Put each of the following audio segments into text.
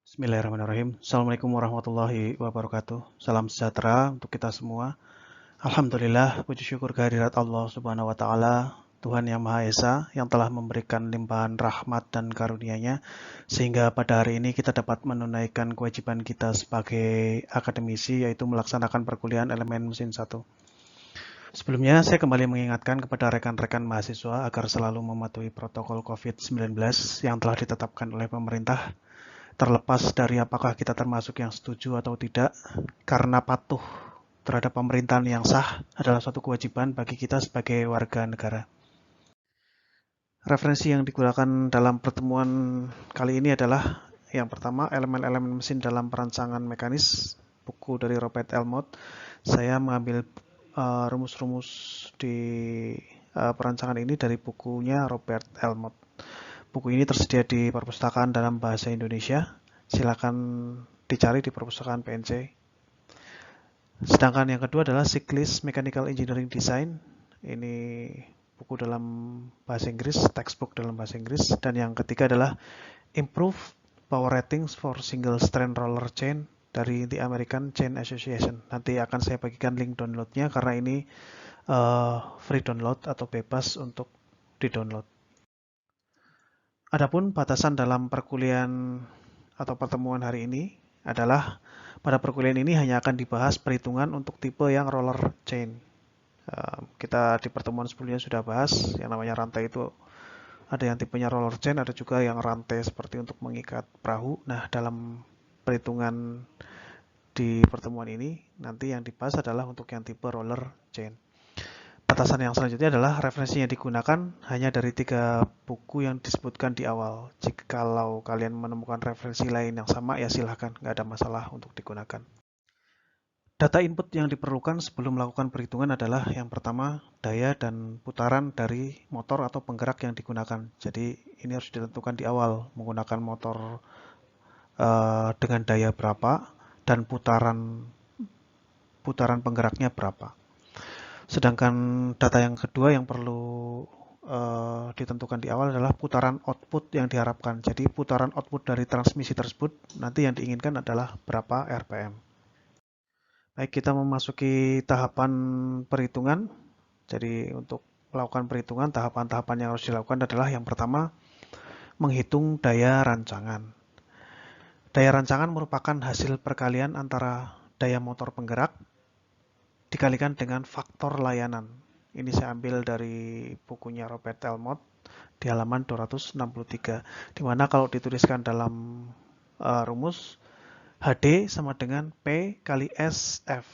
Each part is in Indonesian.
Bismillahirrahmanirrahim. Assalamualaikum warahmatullahi wabarakatuh. Salam sejahtera untuk kita semua. Alhamdulillah, puji syukur kehadirat Allah Subhanahu wa Ta'ala, Tuhan Yang Maha Esa, yang telah memberikan limpahan rahmat dan karunia-Nya, sehingga pada hari ini kita dapat menunaikan kewajiban kita sebagai akademisi, yaitu melaksanakan perkuliahan elemen mesin 1. Sebelumnya, saya kembali mengingatkan kepada rekan-rekan mahasiswa agar selalu mematuhi protokol COVID-19 yang telah ditetapkan oleh pemerintah, terlepas dari apakah kita termasuk yang setuju atau tidak, karena patuh terhadap pemerintahan yang sah adalah suatu kewajiban bagi kita sebagai warga negara. Referensi yang digunakan dalam pertemuan kali ini adalah yang pertama, elemen-elemen mesin dalam perancangan mekanis, buku dari Robert Elmot. Saya mengambil rumus-rumus di perancangan ini dari bukunya Robert Elmot. Buku ini tersedia di perpustakaan dalam bahasa Indonesia. Silakan dicari di perpustakaan PNC. Sedangkan yang kedua adalah Cyclist Mechanical Engineering Design. Ini buku dalam bahasa Inggris, textbook dalam bahasa Inggris. Dan yang ketiga adalah Improve Power Ratings for Single Strand Roller Chain dari The American Chain Association. Nanti akan saya bagikan link downloadnya karena ini free download atau bebas untuk di-download. Adapun batasan dalam perkuliahan atau pertemuan hari ini adalah pada perkuliahan ini hanya akan dibahas perhitungan untuk tipe yang roller chain. Kita di pertemuan sebelumnya sudah bahas yang namanya rantai itu ada yang tipenya roller chain, ada juga yang rantai seperti untuk mengikat perahu. Nah, dalam perhitungan di pertemuan ini nanti yang dibahas adalah untuk yang tipe roller chain. Batasan yang selanjutnya adalah referensi yang digunakan hanya dari 3 buku yang disebutkan di awal. Jikalau kalian menemukan referensi lain yang sama, ya silahkan, nggak ada masalah untuk digunakan. Data input yang diperlukan sebelum melakukan perhitungan adalah yang pertama, daya dan putaran dari motor atau penggerak yang digunakan. Jadi ini harus ditentukan di awal, menggunakan motor dengan daya berapa dan putaran penggeraknya berapa. Sedangkan data yang kedua yang perlu ditentukan di awal adalah putaran output yang diharapkan. Jadi putaran output dari transmisi tersebut nanti yang diinginkan adalah berapa RPM. Baik, kita memasuki tahapan perhitungan. Jadi untuk melakukan perhitungan, tahapan-tahapan yang harus dilakukan adalah yang pertama, menghitung daya rancangan. Daya rancangan merupakan hasil perkalian antara daya motor penggerak dikalikan dengan faktor layanan. Ini saya ambil dari bukunya Robert Elmot di halaman 263, di mana kalau dituliskan dalam rumus, HD sama dengan P kali SF.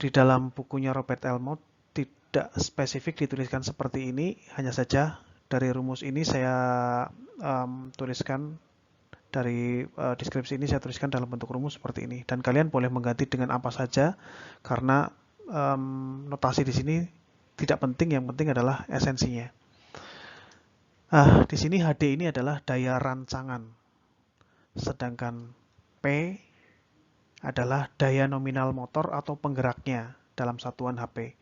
Di dalam bukunya Robert Elmot tidak spesifik dituliskan seperti ini, hanya saja dari rumus ini saya tuliskan, dari deskripsi ini saya tuliskan dalam bentuk rumus seperti ini. Dan kalian boleh mengganti dengan apa saja, karena notasi di sini tidak penting, yang penting adalah esensinya. Di sini HD ini adalah daya rancangan, sedangkan P adalah daya nominal motor atau penggeraknya dalam satuan HP.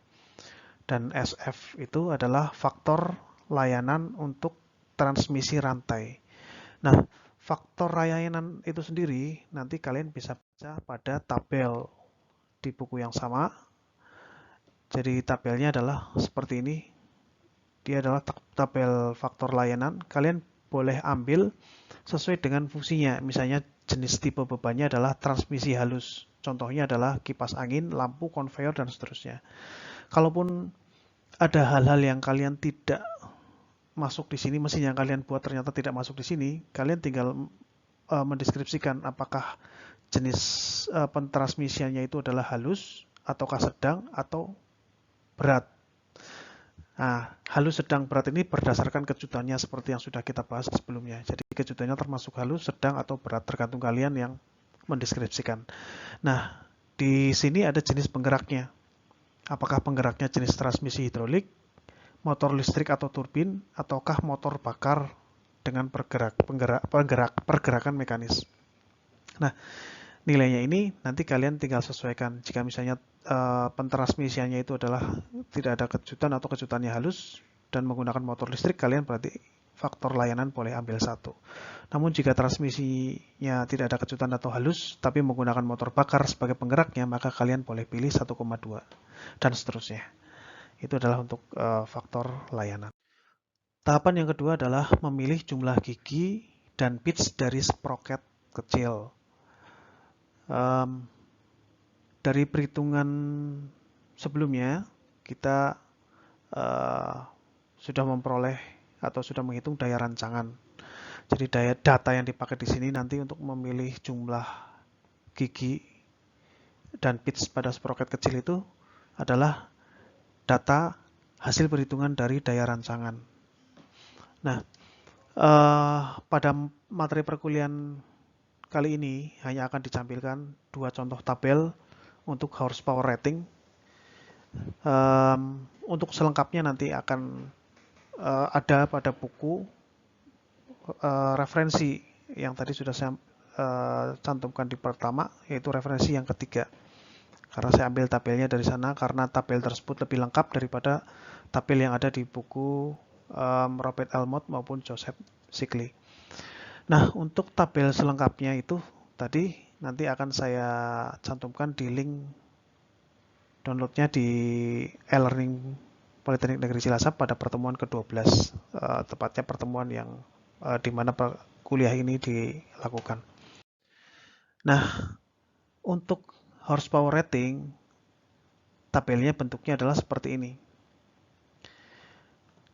Dan SF itu adalah faktor layanan untuk transmisi rantai. Nah, faktor layanan itu sendiri nanti kalian bisa baca pada tabel di buku yang sama. Jadi tabelnya adalah seperti ini. Dia adalah tabel faktor layanan. Kalian boleh ambil sesuai dengan fungsinya. Misalnya jenis tipe bebannya adalah transmisi halus. Contohnya adalah kipas angin, lampu, konveyor, dan seterusnya. Kalaupun ada hal-hal yang kalian tidak masuk di sini, mesin yang kalian buat ternyata tidak masuk di sini, kalian tinggal mendeskripsikan apakah jenis pentransmisiannya itu adalah halus, ataukah sedang, atau berat. Nah, halus, sedang, berat ini berdasarkan kejutannya seperti yang sudah kita bahas sebelumnya. Jadi kejutannya termasuk halus, sedang, atau berat, tergantung kalian yang mendeskripsikan. Nah, di sini ada jenis penggeraknya. Apakah penggeraknya jenis transmisi hidrolik, motor listrik atau turbin, ataukah motor bakar dengan pergerakan mekanis. Nah, nilainya ini nanti kalian tinggal sesuaikan. Jika misalnya pentransmisiannya itu adalah tidak ada kejutan atau kejutannya halus dan menggunakan motor listrik, kalian berarti faktor layanan boleh ambil 1. Namun jika transmisinya tidak ada kejutan atau halus, tapi menggunakan motor bakar sebagai penggeraknya, maka kalian boleh pilih 1,2 dan seterusnya. Itu adalah untuk faktor layanan. Tahapan yang kedua adalah memilih jumlah gigi dan pitch dari sprocket kecil. Dari perhitungan sebelumnya, kita sudah memperoleh atau sudah menghitung daya rancangan. Jadi data yang dipakai di sini nanti untuk memilih jumlah gigi dan pitch pada sprocket kecil itu adalah data hasil perhitungan dari daya rancangan. Nah, pada materi perkuliahan kali ini hanya akan ditampilkan 2 contoh tabel untuk horsepower rating. Untuk selengkapnya nanti akan ada pada buku referensi yang tadi sudah saya cantumkan di pertama, yaitu referensi yang ketiga. Karena saya ambil tabelnya dari sana, karena tabel tersebut lebih lengkap daripada tabel yang ada di buku Robert Almond maupun Joseph Sigley. Nah, untuk tabel selengkapnya itu tadi nanti akan saya cantumkan di link downloadnya di e-learning Politeknik Negeri Cilacap pada pertemuan ke-12, tepatnya pertemuan yang di mana kuliah ini dilakukan. Nah, untuk horsepower rating, tabelnya bentuknya adalah seperti ini.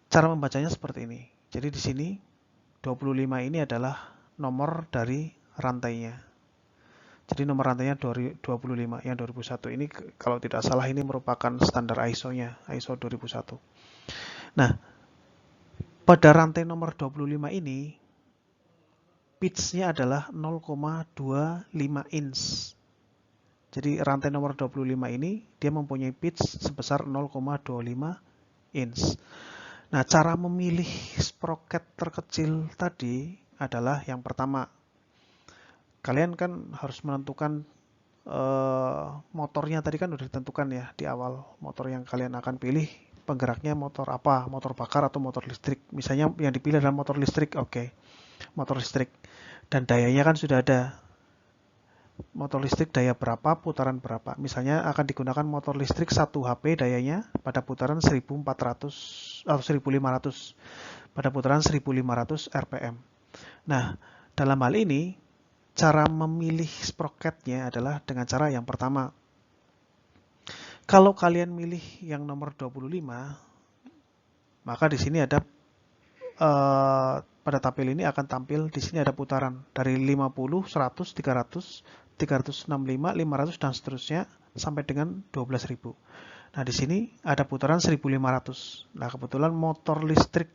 Cara membacanya seperti ini. Jadi di sini 25 ini adalah nomor dari rantainya. Jadi nomor rantainya 25 yang 2001 ini kalau tidak salah ini merupakan standar ISO-nya, ISO 2001. Nah, pada rantai nomor 25 ini pitch-nya adalah 0,25 inch. Jadi rantai nomor 25 ini dia mempunyai pitch sebesar 0,25 inch. Nah, cara memilih sprocket terkecil tadi adalah yang pertama, kalian kan harus menentukan motornya tadi kan sudah ditentukan ya di awal, motor yang kalian akan pilih penggeraknya motor apa, motor bakar atau motor listrik. Misalnya yang dipilih adalah motor listrik, oke. Motor listrik. Dan dayanya kan sudah ada. Motor listrik daya berapa, putaran berapa. Misalnya akan digunakan motor listrik 1 HP dayanya pada putaran 1400 atau 1500 pada putaran 1500 RPM. Nah, dalam hal ini cara memilih sprocketnya adalah dengan cara yang pertama. Kalau kalian milih yang nomor 25, maka di sini ada pada tabel ini akan tampil di sini ada putaran dari 50, 100, 300, 365, 500 dan seterusnya sampai dengan 12.000. Nah, di sini ada putaran 1.500. Nah, kebetulan motor listrik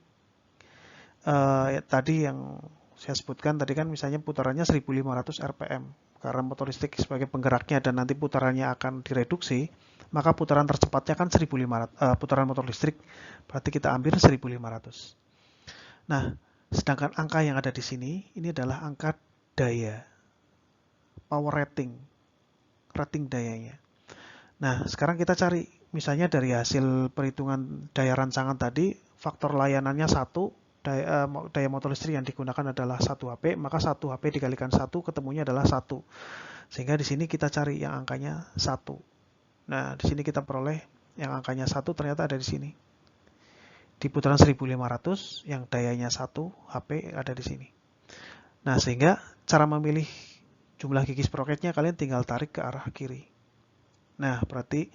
tadi yang saya sebutkan tadi kan misalnya putarannya 1.500 RPM. Karena motor listrik sebagai penggeraknya dan nanti putarannya akan direduksi, maka putaran tercepatnya kan 1.500 putaran motor listrik. Berarti kita ambil 1.500. Nah, sedangkan angka yang ada di sini ini adalah angka daya. Power rating dayanya. Nah, sekarang kita cari, misalnya dari hasil perhitungan daya rancangan tadi, faktor layanannya 1, daya motor listrik yang digunakan adalah 1 HP, maka 1 HP dikalikan 1 ketemunya adalah 1. Sehingga di sini kita cari yang angkanya 1. Nah, di sini kita peroleh yang angkanya 1 ternyata ada di sini. Di putaran 1.500 yang dayanya 1 HP ada di sini. Nah, sehingga cara memilih jumlah gigi sprocketnya kalian tinggal tarik ke arah kiri. Nah, berarti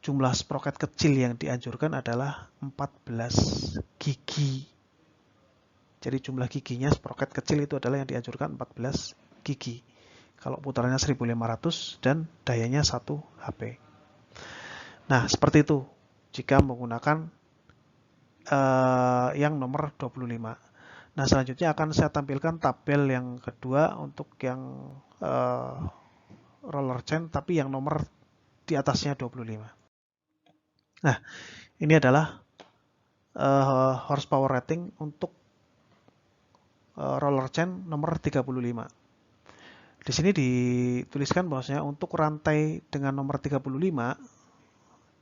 jumlah sprocket kecil yang dianjurkan adalah 14 gigi. Jadi jumlah giginya sprocket kecil itu adalah yang dianjurkan 14 gigi. Kalau putarannya 1.500 dan dayanya 1 HP. Nah, seperti itu jika menggunakan yang nomor 25. Nah, selanjutnya akan saya tampilkan tabel yang kedua untuk yang roller chain, tapi yang nomor di atasnya 25. Nah, ini adalah horsepower rating untuk roller chain nomor 35. Di sini dituliskan bahwasanya untuk rantai dengan nomor 35,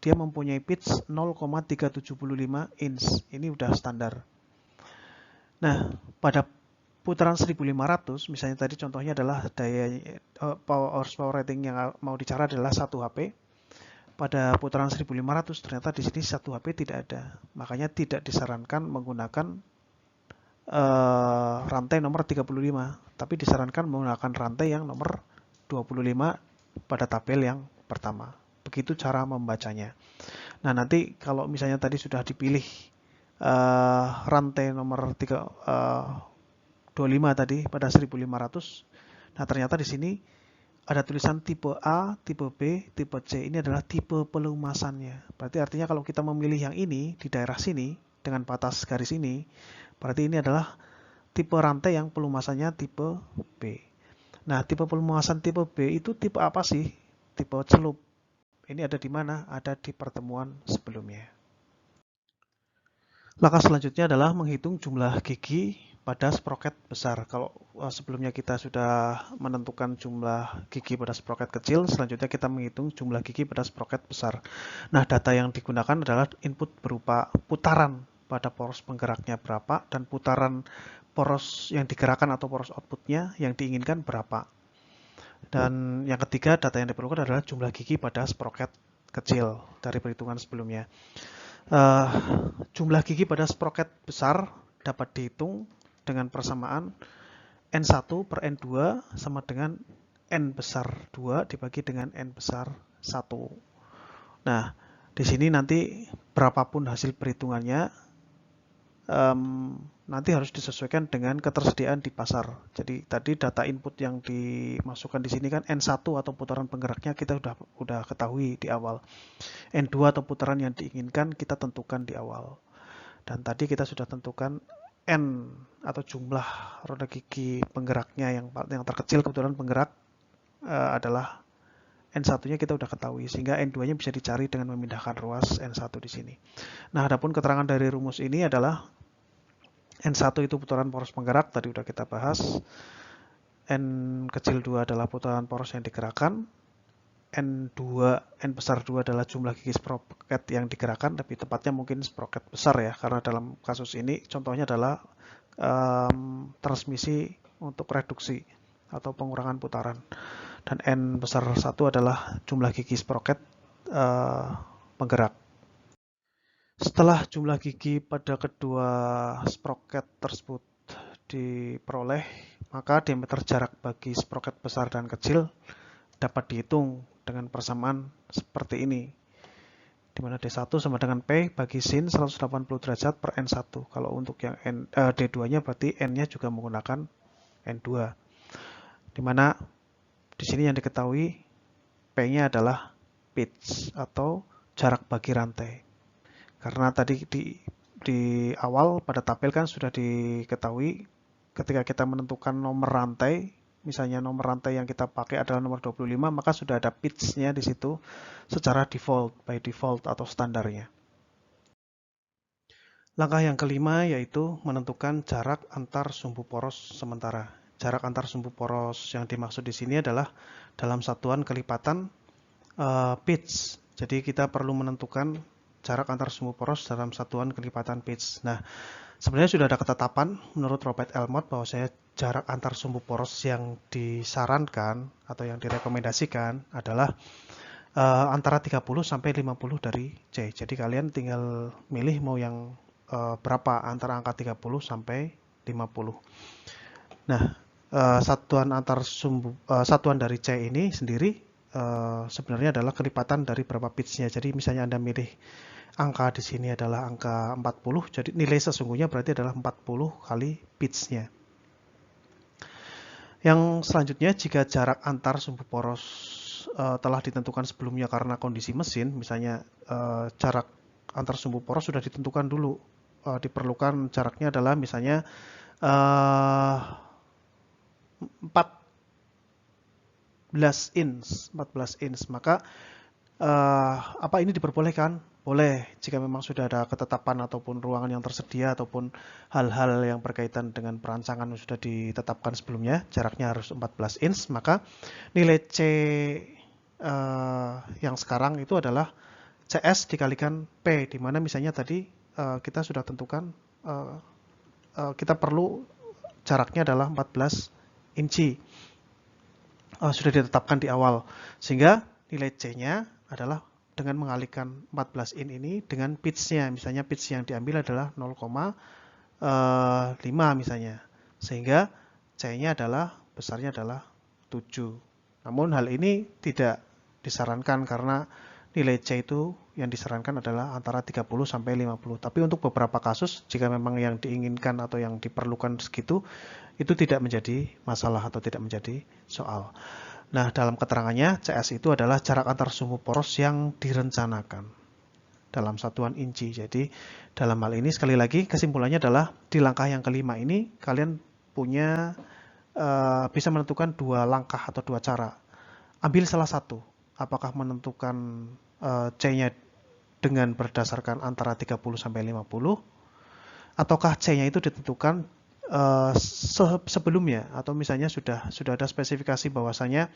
dia mempunyai pitch 0,375 inch. Ini udah standar. Nah, pada putaran 1500, misalnya tadi contohnya adalah daya horsepower rating yang mau dicari adalah 1 HP. Pada putaran 1500 ternyata di sini 1 HP tidak ada. Makanya tidak disarankan menggunakan rantai nomor 35, tapi disarankan menggunakan rantai yang nomor 25 pada tabel yang pertama. Begitu cara membacanya. Nah, nanti kalau misalnya tadi sudah dipilih rantai nomor 25 tadi pada 1500, nah ternyata di sini ada tulisan tipe A, tipe B, tipe C. Ini adalah tipe pelumasannya. Berarti artinya kalau kita memilih yang ini di daerah sini dengan batas garis ini, berarti ini adalah tipe rantai yang pelumasannya tipe B. Nah, tipe pelumasan tipe B itu tipe apa sih? Tipe celup. Ini ada di mana? Ada di pertemuan sebelumnya. Langkah selanjutnya adalah menghitung jumlah gigi pada sproket besar. Kalau sebelumnya kita sudah menentukan jumlah gigi pada sproket kecil, selanjutnya kita menghitung jumlah gigi pada sproket besar. Nah, data yang digunakan adalah input berupa putaran pada poros penggeraknya berapa dan putaran poros yang digerakkan atau poros outputnya yang diinginkan berapa. Dan yang ketiga, data yang diperlukan adalah jumlah gigi pada sproket kecil dari perhitungan sebelumnya. Jumlah gigi pada sproket besar dapat dihitung dengan persamaan N1 per N2 sama dengan N besar 2 dibagi dengan N besar 1. Nah, di sini nanti berapapun hasil perhitungannya, nanti harus disesuaikan dengan ketersediaan di pasar. Jadi tadi data input yang dimasukkan di sini kan N1 atau putaran penggeraknya kita udah ketahui di awal. N2 atau putaran yang diinginkan kita tentukan di awal. Dan tadi kita sudah tentukan N atau jumlah roda gigi penggeraknya yang terkecil kebetulan penggerak adalah N1-nya kita udah ketahui, sehingga N2-nya bisa dicari dengan memindahkan ruas N1 di sini. Nah, adapun keterangan dari rumus ini adalah N1 itu putaran poros penggerak, tadi udah kita bahas. N kecil 2 adalah putaran poros yang digerakkan. N2, N besar 2 adalah jumlah gigi sproket yang digerakkan, tapi tepatnya mungkin sproket besar ya, karena dalam kasus ini contohnya adalah transmisi untuk reduksi atau pengurangan putaran. Dan N besar 1 adalah jumlah gigi sproket penggerak. Setelah jumlah gigi pada kedua sproket tersebut diperoleh, maka diameter jarak bagi sproket besar dan kecil dapat dihitung dengan persamaan seperti ini, di mana D1 sama dengan P bagi sin 180 derajat per N1. Kalau untuk yang D2-nya berarti N-nya juga menggunakan N2. Di mana di sini yang diketahui P-nya adalah pitch atau jarak bagi rantai. Karena tadi di awal pada tabel kan sudah diketahui ketika kita menentukan nomor rantai, misalnya nomor rantai yang kita pakai adalah nomor 25, maka sudah ada pitch-nya di situ secara default, by default atau standarnya. Langkah yang kelima yaitu menentukan jarak antar sumbu poros sementara. Jarak antar sumbu poros yang dimaksud di sini adalah dalam satuan kelipatan pitch. Jadi kita perlu menentukan jarak antar sumbu poros dalam satuan kelipatan pitch. Nah, sebenarnya sudah ada ketetapan menurut Robert Elmot bahwa jarak antar sumbu poros yang disarankan atau yang direkomendasikan adalah antara 30 sampai 50 dari C. Jadi kalian tinggal milih mau yang berapa antara angka 30 sampai 50. Nah, satuan dari C ini sendiri sebenarnya adalah kelipatan dari berapa pitch-nya. Jadi misalnya Anda milih angka di sini adalah angka 40, jadi nilai sesungguhnya berarti adalah 40 kali pitch-nya. Yang selanjutnya, jika jarak antar sumbu poros telah ditentukan sebelumnya karena kondisi mesin, misalnya jarak antar sumbu poros sudah ditentukan dulu, diperlukan jaraknya adalah misalnya 14 inch, maka apa ini diperbolehkan? Boleh, jika memang sudah ada ketetapan ataupun ruangan yang tersedia ataupun hal-hal yang berkaitan dengan perancangan yang sudah ditetapkan sebelumnya, jaraknya harus 14 inch, maka nilai C yang sekarang itu adalah CS dikalikan P, di mana misalnya tadi kita sudah tentukan kita perlu jaraknya adalah 14 inci. Sudah ditetapkan di awal. Sehingga nilai C-nya adalah dengan mengalihkan 14 in ini dengan pitch-nya. Misalnya pitch yang diambil adalah 0,5 misalnya. Sehingga C-nya adalah besarnya adalah 7. Namun hal ini tidak disarankan karena nilai C itu yang disarankan adalah antara 30 sampai 50. Tapi untuk beberapa kasus, jika memang yang diinginkan atau yang diperlukan segitu, itu tidak menjadi masalah atau tidak menjadi soal. Nah, dalam keterangannya, CS itu adalah jarak antar sumbu poros yang direncanakan dalam satuan inci. Jadi, dalam hal ini sekali lagi kesimpulannya adalah di langkah yang kelima ini kalian punya bisa menentukan dua langkah atau dua cara. Ambil salah satu. Apakah menentukan C-nya dengan berdasarkan antara 30 sampai 50 ataukah C-nya itu ditentukan sebelumnya atau misalnya sudah ada spesifikasi bahwasanya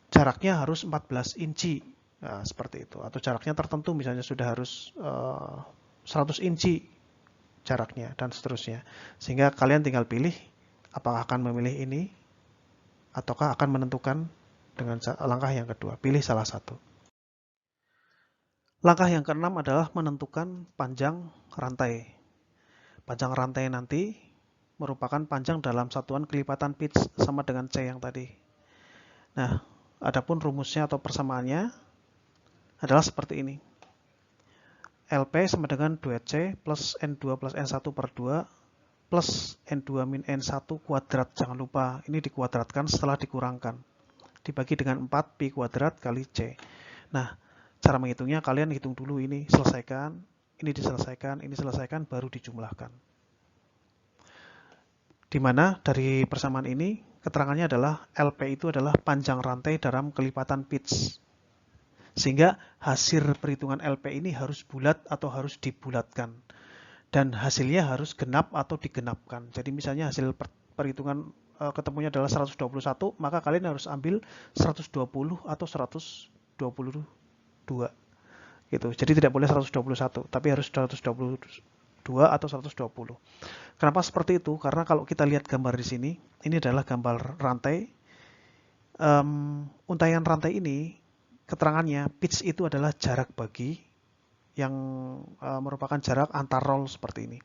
jaraknya harus 14 inci. Nah, seperti itu. Atau jaraknya tertentu misalnya sudah harus 100 inci jaraknya dan seterusnya. Sehingga kalian tinggal pilih apakah akan memilih ini ataukah akan menentukan dengan langkah yang kedua. Pilih salah satu. Langkah yang keenam adalah menentukan panjang rantai. Panjang rantai nanti merupakan panjang dalam satuan kelipatan pitch sama dengan C yang tadi. Nah, adapun rumusnya atau persamaannya adalah seperti ini. LP sama dengan 2C plus N2 plus N1 per 2 plus N2 min N1 kuadrat. Jangan lupa, ini dikuadratkan setelah dikurangkan. Dibagi dengan 4 Pi kuadrat kali C. Nah, cara menghitungnya kalian hitung dulu ini, selesaikan, ini diselesaikan, baru dijumlahkan. Di mana dari persamaan ini keterangannya adalah LP itu adalah panjang rantai dalam kelipatan pitch. Sehingga hasil perhitungan LP ini harus bulat atau harus dibulatkan. Dan hasilnya harus genap atau digenapkan. Jadi misalnya hasil perhitungan ketemunya adalah 121, maka kalian harus ambil 120 atau 122. Gitu. Jadi tidak boleh 121, tapi harus 122 atau 120. Kenapa seperti itu? Karena kalau kita lihat gambar di sini, ini adalah gambar rantai. Untaian rantai ini, keterangannya, pitch itu adalah jarak bagi yang merupakan jarak antar roll seperti ini.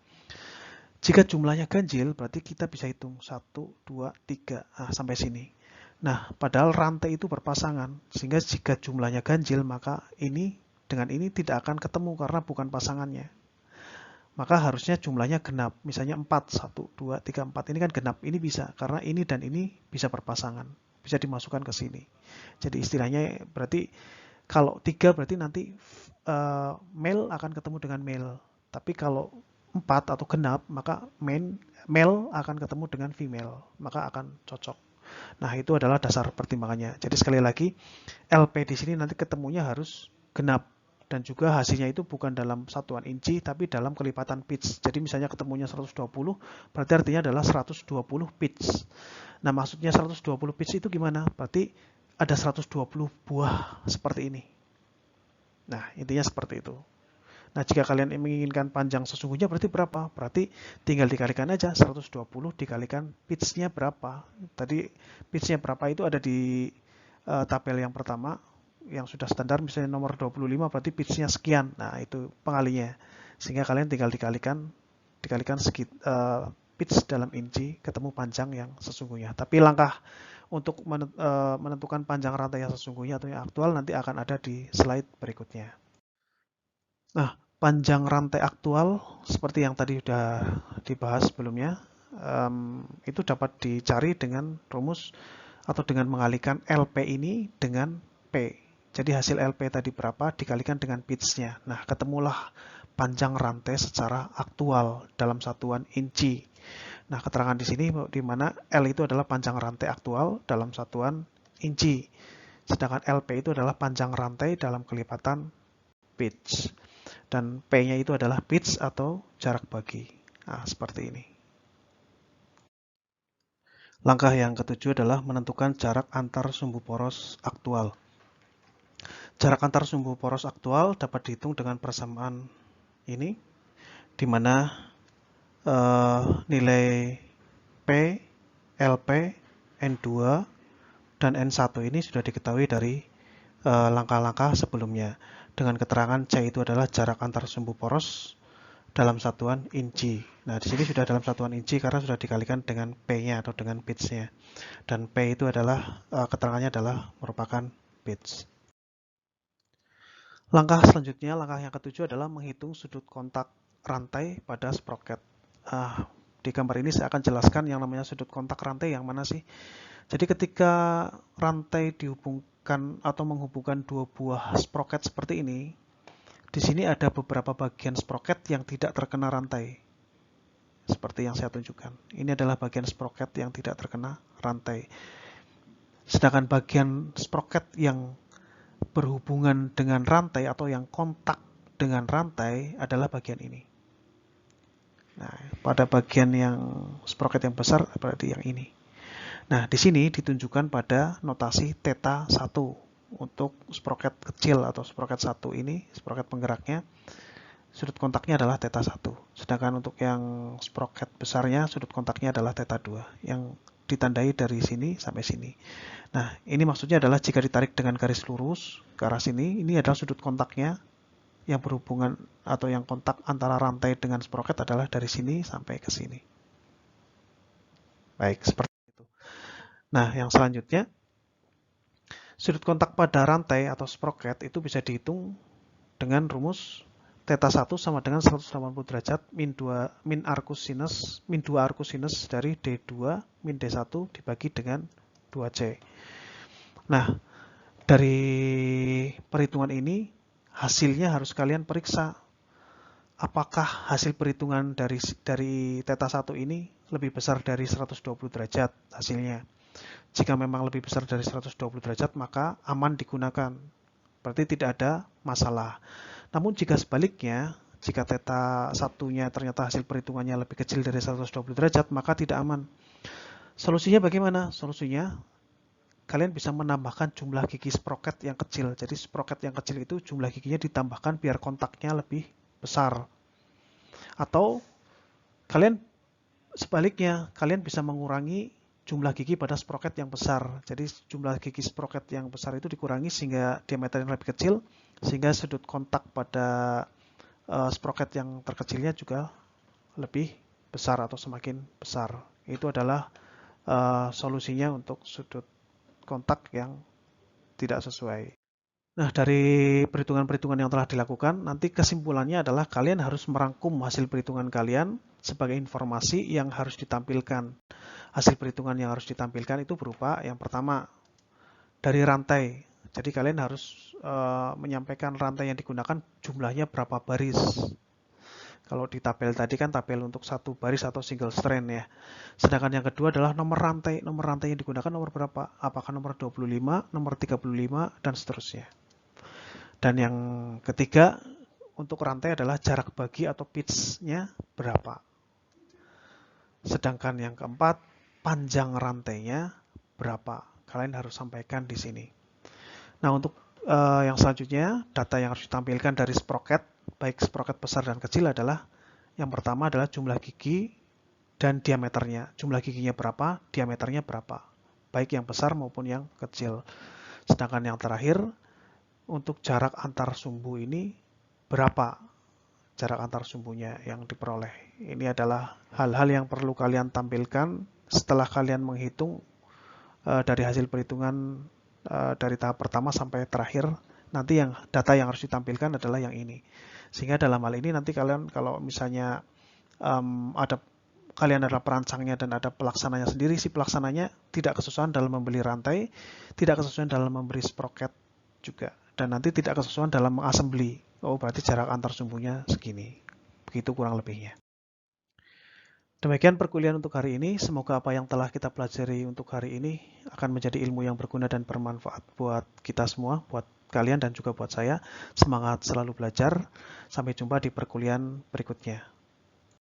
Jika jumlahnya ganjil, berarti kita bisa hitung 1, 2, 3, sampai sini. Nah, padahal rantai itu berpasangan, sehingga jika jumlahnya ganjil, maka ini dengan ini tidak akan ketemu karena bukan pasangannya. Maka harusnya jumlahnya genap. Misalnya 4, 1, 2, 3, 4. Ini kan genap. Ini bisa. Karena ini dan ini bisa berpasangan. Bisa dimasukkan ke sini. Jadi istilahnya berarti kalau 3 berarti nanti male akan ketemu dengan male. Tapi kalau 4 atau genap, maka male akan ketemu dengan female. Maka akan cocok. Nah, itu adalah dasar pertimbangannya. Jadi sekali lagi, LP di sini nanti ketemunya harus genap. Dan juga hasilnya itu bukan dalam satuan inci, tapi dalam kelipatan pitch. Jadi misalnya ketemunya 120, berarti artinya adalah 120 pitch. Nah, maksudnya 120 pitch itu gimana? Berarti ada 120 buah seperti ini. Nah, intinya seperti itu. Nah, jika kalian menginginkan panjang sesungguhnya berarti berapa? Berarti tinggal dikalikan aja 120 dikalikan pitch-nya berapa. Tadi pitch-nya berapa itu ada di tabel yang pertama. Yang sudah standar misalnya nomor 25 berarti pitch-nya sekian. Nah, itu pengalinya. Sehingga kalian tinggal dikalikan pitch dalam inci ketemu panjang yang sesungguhnya. Tapi langkah untuk menentukan panjang rantai yang sesungguhnya atau yang aktual nanti akan ada di slide berikutnya. Nah, panjang rantai aktual seperti yang tadi sudah dibahas sebelumnya, itu dapat dicari dengan rumus atau dengan mengalihkan LP ini dengan P. Jadi hasil LP tadi berapa dikalikan dengan pitch-nya. Nah, ketemulah panjang rantai secara aktual dalam satuan inci. Nah, keterangan di sini di mana L itu adalah panjang rantai aktual dalam satuan inci. Sedangkan LP itu adalah panjang rantai dalam kelipatan pitch. Dan P-nya itu adalah pitch atau jarak bagi. Nah, seperti ini. Langkah yang ketujuh adalah menentukan jarak antar sumbu poros aktual. Jarak antar sumbu poros aktual dapat dihitung dengan persamaan ini, di mana nilai P, LP, N2, dan N1 ini sudah diketahui dari langkah-langkah sebelumnya. Dengan keterangan C itu adalah jarak antar sumbu poros dalam satuan inci. Nah, di sini sudah dalam satuan inci karena sudah dikalikan dengan P-nya atau dengan pitch-nya. Dan P itu adalah, keterangannya adalah merupakan pitch. Langkah selanjutnya, langkah yang ketujuh adalah menghitung sudut kontak rantai pada sprocket. Di gambar ini saya akan jelaskan yang namanya sudut kontak rantai yang mana sih. Jadi ketika rantai dihubungkan atau menghubungkan dua buah sprocket seperti ini, di sini ada beberapa bagian sprocket yang tidak terkena rantai. Seperti yang saya tunjukkan. Ini adalah bagian sprocket yang tidak terkena rantai. Sedangkan bagian sprocket yang berhubungan dengan rantai atau yang kontak dengan rantai adalah bagian ini. Nah, pada bagian yang sprocket yang besar berarti yang ini. Nah, di sini ditunjukkan pada notasi θ1 untuk sprocket kecil atau sprocket 1 ini, sprocket penggeraknya, sudut kontaknya adalah θ1. Sedangkan untuk yang sprocket besarnya, sudut kontaknya adalah θ2, yang ditandai dari sini sampai sini. Nah, ini maksudnya adalah jika ditarik dengan garis lurus ke arah sini, ini adalah sudut kontaknya yang berhubungan atau yang kontak antara rantai dengan sprocket adalah dari sini sampai ke sini. Baik, seperti itu. Nah, yang selanjutnya, sudut kontak pada rantai atau sprocket itu bisa dihitung dengan rumus θ1 sama dengan 180 derajat min 2 arcus sinus dari D2 min D1 dibagi dengan 2C. Nah, dari perhitungan ini hasilnya harus kalian periksa apakah hasil perhitungan dari θ1 ini lebih besar dari 120 derajat hasilnya. Jika memang lebih besar dari 120 derajat, maka aman digunakan. Berarti tidak ada masalah. Namun jika sebaliknya, jika θ1-nya ternyata hasil perhitungannya lebih kecil dari 120 derajat, maka tidak aman. Solusinya bagaimana? Solusinya, kalian bisa menambahkan jumlah gigi sprocket yang kecil. Jadi sprocket yang kecil itu jumlah giginya ditambahkan biar kontaknya lebih besar. Atau kalian sebaliknya, kalian bisa mengurangi jumlah gigi pada sprocket yang besar. Jadi jumlah gigi sprocket yang besar itu dikurangi sehingga diameternya lebih kecil, sehingga sudut kontak pada sprocket yang terkecilnya juga lebih besar atau semakin besar. Itu adalah solusinya untuk sudut kontak yang tidak sesuai. Nah, dari perhitungan-perhitungan yang telah dilakukan, nanti kesimpulannya adalah kalian harus merangkum hasil perhitungan kalian sebagai informasi yang harus ditampilkan. Hasil perhitungan yang harus ditampilkan itu berupa yang pertama, dari rantai. Jadi kalian harus menyampaikan rantai yang digunakan jumlahnya berapa baris. Kalau di tabel tadi kan tabel untuk satu baris atau single strand ya. Sedangkan yang kedua adalah nomor rantai. Nomor rantai yang digunakan nomor berapa? Apakah nomor 25, nomor 35, dan seterusnya. Dan yang ketiga, untuk rantai adalah jarak bagi atau pitch-nya berapa. Sedangkan yang keempat, panjang rantainya berapa. Kalian harus sampaikan di sini. Nah, untuk yang selanjutnya, data yang harus ditampilkan dari sprocket, baik sprocket besar dan kecil adalah, yang pertama adalah jumlah gigi dan diameternya. Jumlah giginya berapa, diameternya berapa. Baik yang besar maupun yang kecil. Sedangkan yang terakhir, untuk jarak antar sumbu ini berapa jarak antar sumbunya yang diperoleh. Ini adalah hal-hal yang perlu kalian tampilkan setelah kalian menghitung dari hasil perhitungan dari tahap pertama sampai terakhir. Nanti yang data yang harus ditampilkan adalah yang ini. Sehingga dalam hal ini nanti kalian kalau misalnya kalian adalah perancangnya dan ada pelaksananya sendiri, si pelaksananya tidak kesusahan dalam membeli rantai, tidak kesusahan dalam memberi sprocket juga. Dan nanti tidak kesusahan dalam mengassembly. Oh, berarti jarak antar sumbunya segini. Begitu kurang lebihnya. Demikian perkuliahan untuk hari ini. Semoga apa yang telah kita pelajari untuk hari ini akan menjadi ilmu yang berguna dan bermanfaat buat kita semua, buat kalian dan juga buat saya. Semangat selalu belajar. Sampai jumpa di perkuliahan berikutnya.